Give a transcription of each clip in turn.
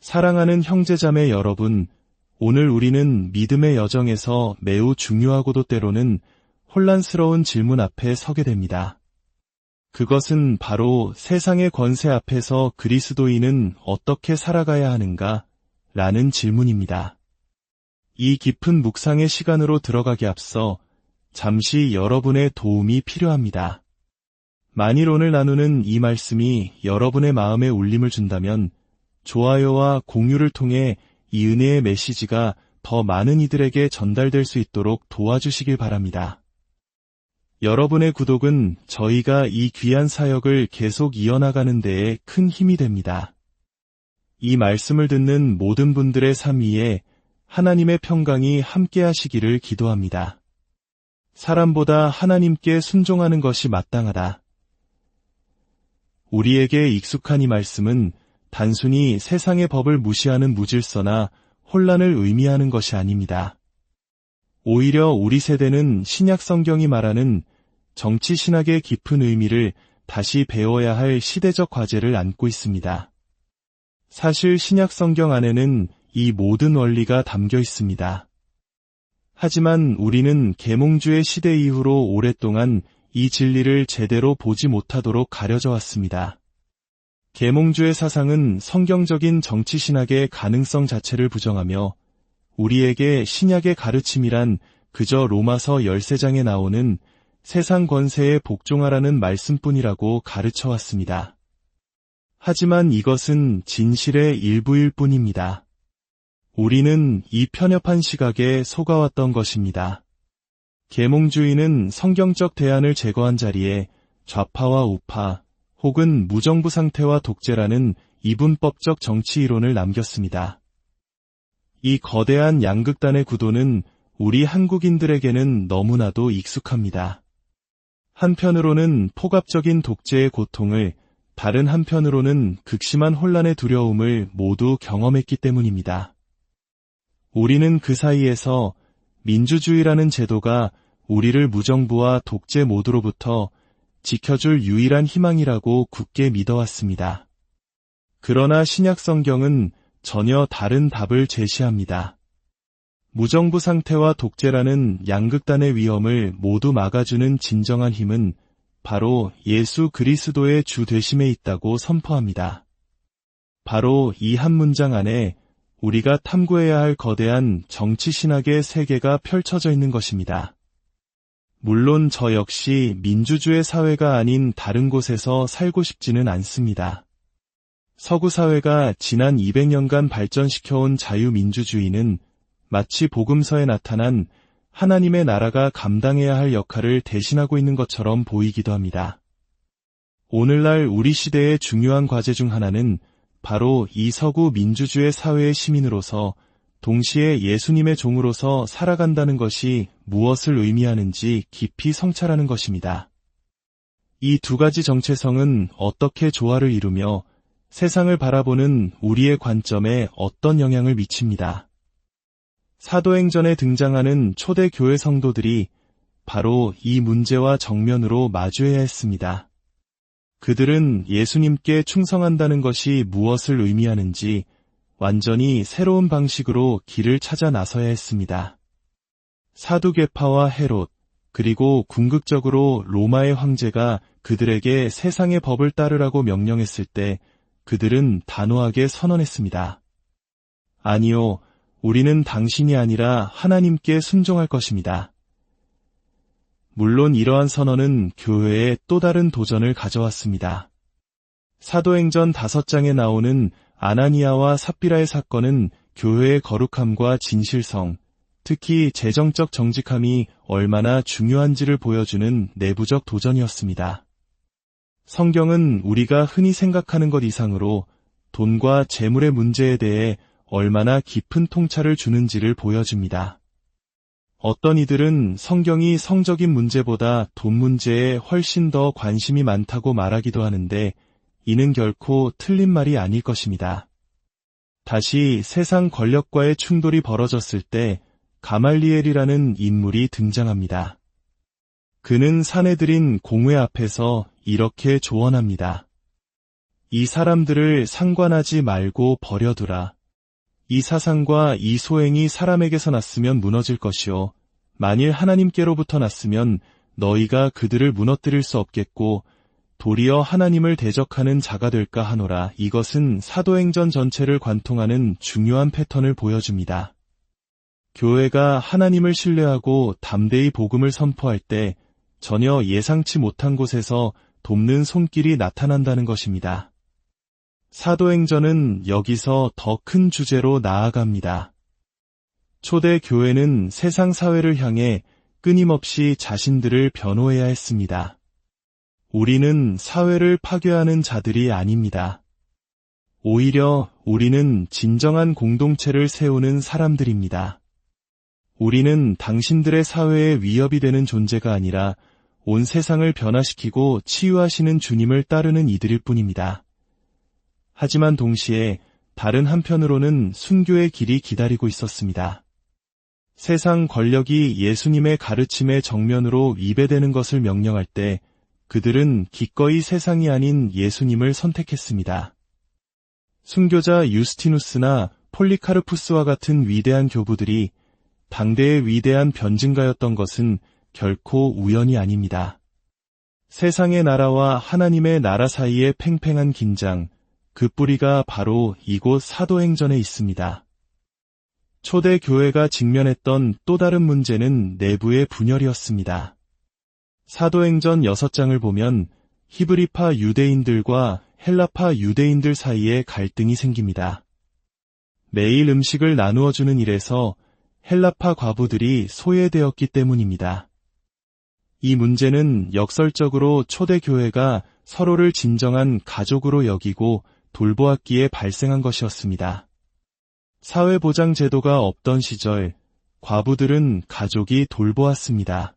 사랑하는 형제자매 여러분, 오늘 우리는 믿음의 여정에서 매우 중요하고도 때로는 혼란스러운 질문 앞에 서게 됩니다. 그것은 바로 세상의 권세 앞에서 그리스도인은 어떻게 살아가야 하는가? 라는 질문입니다. 이 깊은 묵상의 시간으로 들어가기 앞서 잠시 여러분의 도움이 필요합니다. 만일 오늘 나누는 이 말씀이 여러분의 마음에 울림을 준다면 좋아요와 공유를 통해 이 은혜의 메시지가 더 많은 이들에게 전달될 수 있도록 도와주시길 바랍니다. 여러분의 구독은 저희가 이 귀한 사역을 계속 이어나가는 데에 큰 힘이 됩니다. 이 말씀을 듣는 모든 분들의 삶 위에 하나님의 평강이 함께 하시기를 기도합니다. 사람보다 하나님께 순종하는 것이 마땅하다. 우리에게 익숙한 이 말씀은 단순히 세상의 법을 무시하는 무질서나 혼란을 의미하는 것이 아닙니다. 오히려 우리 세대는 신약 성경이 말하는 정치 신학의 깊은 의미를 다시 배워야 할 시대적 과제를 안고 있습니다. 사실 신약 성경 안에는 이 모든 원리가 담겨 있습니다. 하지만 우리는 계몽주의 시대 이후로 오랫동안 이 진리를 제대로 보지 못하도록 가려져 왔습니다. 계몽주의 사상은 성경적인 정치 신학의 가능성 자체를 부정하며 우리에게 신약의 가르침이란 그저 로마서 13장에 나오는 세상 권세에 복종하라는 말씀뿐이라고 가르쳐왔습니다. 하지만 이것은 진실의 일부일 뿐입니다. 우리는 이 편협한 시각에 속아왔던 것입니다. 계몽주의는 성경적 대안을 제거한 자리에 좌파와 우파 혹은 무정부 상태와 독재라는 이분법적 정치 이론을 남겼습니다. 이 거대한 양극단의 구도는 우리 한국인들에게는 너무나도 익숙합니다. 한편으로는 폭압적인 독재의 고통을, 다른 한편으로는 극심한 혼란의 두려움을 모두 경험했기 때문입니다. 우리는 그 사이에서 민주주의라는 제도가 우리를 무정부와 독재 모두로부터 지켜줄 유일한 희망이라고 굳게 믿어왔습니다. 그러나 신약 성경은 전혀 다른 답을 제시합니다. 무정부 상태와 독재라는 양극단의 위험을 모두 막아주는 진정한 힘은 바로 예수 그리스도의 주 되심에 있다고 선포합니다. 바로 이 한 문장 안에 우리가 탐구해야 할 거대한 정치 신학의 세계가 펼쳐져 있는 것입니다. 물론 저 역시 민주주의 사회가 아닌 다른 곳에서 살고 싶지는 않습니다. 서구 사회가 지난 200년간 발전시켜온 자유민주주의는 마치 복음서에 나타난 하나님의 나라가 감당해야 할 역할을 대신하고 있는 것처럼 보이기도 합니다. 오늘날 우리 시대의 중요한 과제 중 하나는 바로 이 서구 민주주의 사회의 시민으로서 동시에 예수님의 종으로서 살아간다는 것이 무엇을 의미하는지 깊이 성찰하는 것입니다. 이 두 가지 정체성은 어떻게 조화를 이루며 세상을 바라보는 우리의 관점에 어떤 영향을 미칩니다. 사도행전에 등장하는 초대 교회 성도들이 바로 이 문제와 정면으로 마주해야 했습니다. 그들은 예수님께 충성한다는 것이 무엇을 의미하는지 완전히 새로운 방식으로 길을 찾아 나서야 했습니다. 사두개파와 헤롯, 그리고 궁극적으로 로마의 황제가 그들에게 세상의 법을 따르라고 명령했을 때 그들은 단호하게 선언했습니다. 아니요, 우리는 당신이 아니라 하나님께 순종할 것입니다. 물론 이러한 선언은 교회에 또 다른 도전을 가져왔습니다. 사도행전 5장에 나오는 아나니아와 삽비라의 사건은 교회의 거룩함과 진실성, 특히 재정적 정직함이 얼마나 중요한지를 보여주는 내부적 도전이었습니다. 성경은 우리가 흔히 생각하는 것 이상으로 돈과 재물의 문제에 대해 얼마나 깊은 통찰을 주는지를 보여줍니다. 어떤 이들은 성경이 성적인 문제보다 돈 문제에 훨씬 더 관심이 많다고 말하기도 하는데 이는 결코 틀린 말이 아닐 것입니다. 다시 세상 권력과의 충돌이 벌어졌을 때 가말리엘이라는 인물이 등장합니다. 그는 사내들인 공회 앞에서 이렇게 조언합니다. 이 사람들을 상관하지 말고 버려두라. 이 사상과 이 소행이 사람에게서 났으면 무너질 것이요. 만일 하나님께로부터 났으면 너희가 그들을 무너뜨릴 수 없겠고 도리어 하나님을 대적하는 자가 될까 하노라. 이것은 사도행전 전체를 관통하는 중요한 패턴을 보여줍니다. 교회가 하나님을 신뢰하고 담대히 복음을 선포할 때 전혀 예상치 못한 곳에서 돕는 손길이 나타난다는 것입니다. 사도행전은 여기서 더 큰 주제로 나아갑니다. 초대 교회는 세상 사회를 향해 끊임없이 자신들을 변호해야 했습니다. 우리는 사회를 파괴하는 자들이 아닙니다. 오히려 우리는 진정한 공동체를 세우는 사람들입니다. 우리는 당신들의 사회에 위협이 되는 존재가 아니라 온 세상을 변화시키고 치유하시는 주님을 따르는 이들일 뿐입니다. 하지만 동시에 다른 한편으로는 순교의 길이 기다리고 있었습니다. 세상 권력이 예수님의 가르침에 정면으로 위배되는 것을 명령할 때 그들은 기꺼이 세상이 아닌 예수님을 선택했습니다. 순교자 유스티누스나 폴리카르푸스와 같은 위대한 교부들이 당대의 위대한 변증가였던 것은 결코 우연이 아닙니다. 세상의 나라와 하나님의 나라 사이의 팽팽한 긴장, 그 뿌리가 바로 이곳 사도행전에 있습니다. 초대 교회가 직면했던 또 다른 문제는 내부의 분열이었습니다. 사도행전 6장을 보면 히브리파 유대인들과 헬라파 유대인들 사이에 갈등이 생깁니다. 매일 음식을 나누어주는 일에서 헬라파 과부들이 소외되었기 때문입니다. 이 문제는 역설적으로 초대 교회가 서로를 진정한 가족으로 여기고 돌보았기에 발생한 것이었습니다. 사회보장 제도가 없던 시절 과부들은 가족이 돌보았습니다.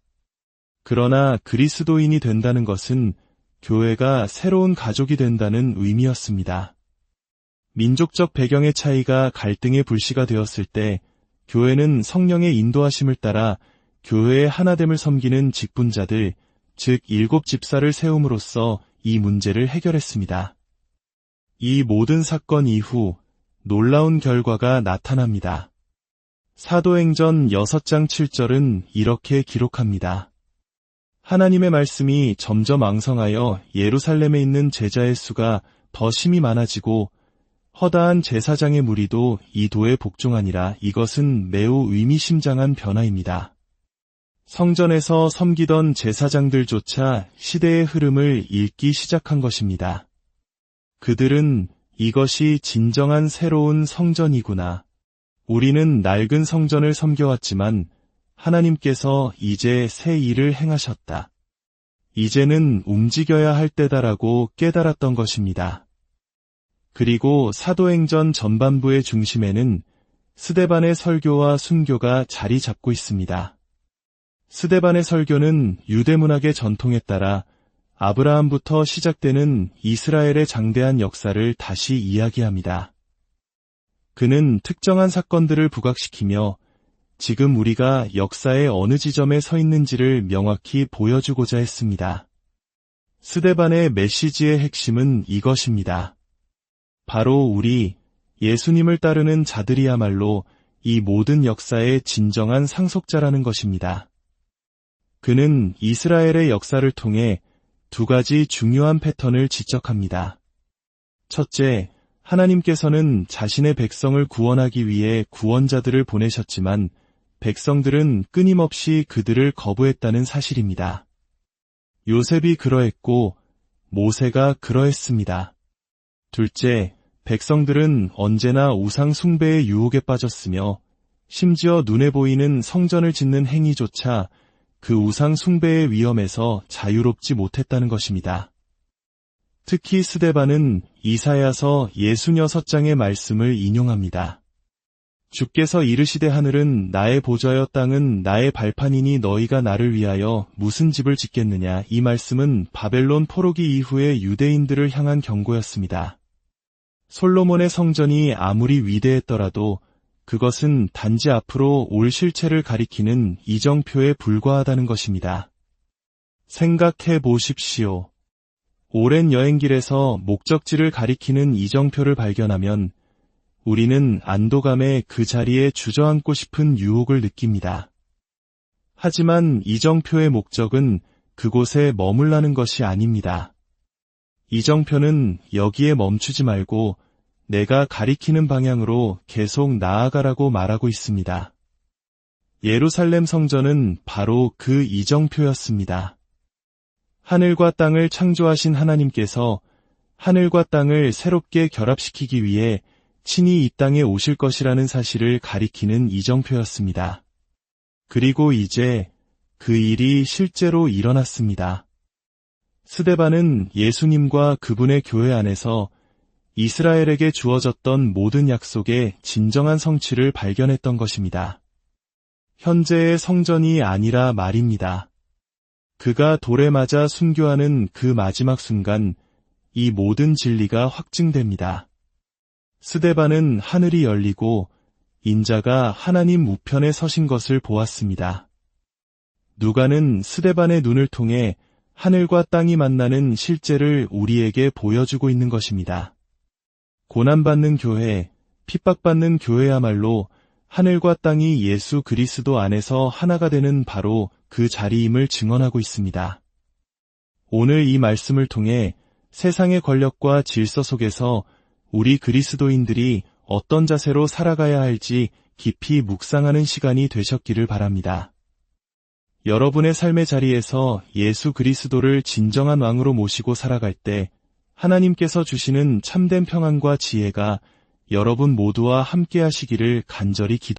그러나 그리스도인이 된다는 것은 교회가 새로운 가족이 된다는 의미였습니다. 민족적 배경의 차이가 갈등의 불씨가 되었을 때 교회는 성령의 인도하심을 따라 교회의 하나됨을 섬기는 직분자들, 즉 7 집사를 세움으로써 이 문제를 해결했습니다. 이 모든 사건 이후 놀라운 결과가 나타납니다. 사도행전 6장 7절은 이렇게 기록합니다. 하나님의 말씀이 점점 왕성하여 예루살렘에 있는 제자의 수가 더 심히 많아지고 허다한 제사장의 무리도 이 도에 복종하니라. 이것은 매우 의미심장한 변화입니다. 성전에서 섬기던 제사장들조차 시대의 흐름을 읽기 시작한 것입니다. 그들은 이것이 진정한 새로운 성전이구나. 우리는 낡은 성전을 섬겨왔지만 하나님께서 이제 새 일을 행하셨다. 이제는 움직여야 할 때다라고 깨달았던 것입니다. 그리고 사도행전 전반부의 중심에는 스데반의 설교와 순교가 자리 잡고 있습니다. 스데반의 설교는 유대문학의 전통에 따라 아브라함부터 시작되는 이스라엘의 장대한 역사를 다시 이야기합니다. 그는 특정한 사건들을 부각시키며 지금 우리가 역사의 어느 지점에 서 있는지를 명확히 보여주고자 했습니다. 스데반의 메시지의 핵심은 이것입니다. 바로 우리 예수님을 따르는 자들이야말로 이 모든 역사의 진정한 상속자라는 것입니다. 그는 이스라엘의 역사를 통해 2가지 중요한 패턴을 지적합니다. 첫째, 하나님께서는 자신의 백성을 구원하기 위해 구원자들을 보내셨지만 백성들은 끊임없이 그들을 거부했다는 사실입니다. 요셉이 그러했고 모세가 그러했습니다. 둘째, 백성들은 언제나 우상 숭배의 유혹에 빠졌으며 심지어 눈에 보이는 성전을 짓는 행위조차 그 우상 숭배의 위험에서 자유롭지 못했다는 것입니다. 특히 스데반은 이사야서 66장의 말씀을 인용합니다. 주께서 이르시되 하늘은 나의 보좌여 땅은 나의 발판이니 너희가 나를 위하여 무슨 집을 짓겠느냐. 이 말씀은 바벨론 포로기 이후의 유대인들을 향한 경고였습니다. 솔로몬의 성전이 아무리 위대했더라도 그것은 단지 앞으로 올 실체를 가리키는 이정표에 불과하다는 것입니다. 생각해 보십시오. 오랜 여행길에서 목적지를 가리키는 이정표를 발견하면 우리는 안도감에 그 자리에 주저앉고 싶은 유혹을 느낍니다. 하지만 이정표의 목적은 그곳에 머물라는 것이 아닙니다. 이정표는 여기에 멈추지 말고 내가 가리키는 방향으로 계속 나아가라고 말하고 있습니다. 예루살렘 성전은 바로 그 이정표였습니다. 하늘과 땅을 창조하신 하나님께서 하늘과 땅을 새롭게 결합시키기 위해 친히 이 땅에 오실 것이라는 사실을 가리키는 이정표였습니다. 그리고 이제 그 일이 실제로 일어났습니다. 스데반은 예수님과 그분의 교회 안에서 이스라엘에게 주어졌던 모든 약속의 진정한 성취를 발견했던 것입니다. 현재의 성전이 아니라 말입니다. 그가 돌에 맞아 순교하는 그 마지막 순간 이 모든 진리가 확증됩니다. 스데반은 하늘이 열리고 인자가 하나님 우편에 서신 것을 보았습니다. 누가는 스데반의 눈을 통해 하늘과 땅이 만나는 실제를 우리에게 보여주고 있는 것입니다. 고난받는 교회, 핍박받는 교회야말로 하늘과 땅이 예수 그리스도 안에서 하나가 되는 바로 그 자리임을 증언하고 있습니다. 오늘 이 말씀을 통해 세상의 권력과 질서 속에서 우리 그리스도인들이 어떤 자세로 살아가야 할지 깊이 묵상하는 시간이 되셨기를 바랍니다. 여러분의 삶의 자리에서 예수 그리스도를 진정한 왕으로 모시고 살아갈 때 하나님께서 주시는 참된 평안과 지혜가 여러분 모두와 함께 하시기를 간절히 기도합니다.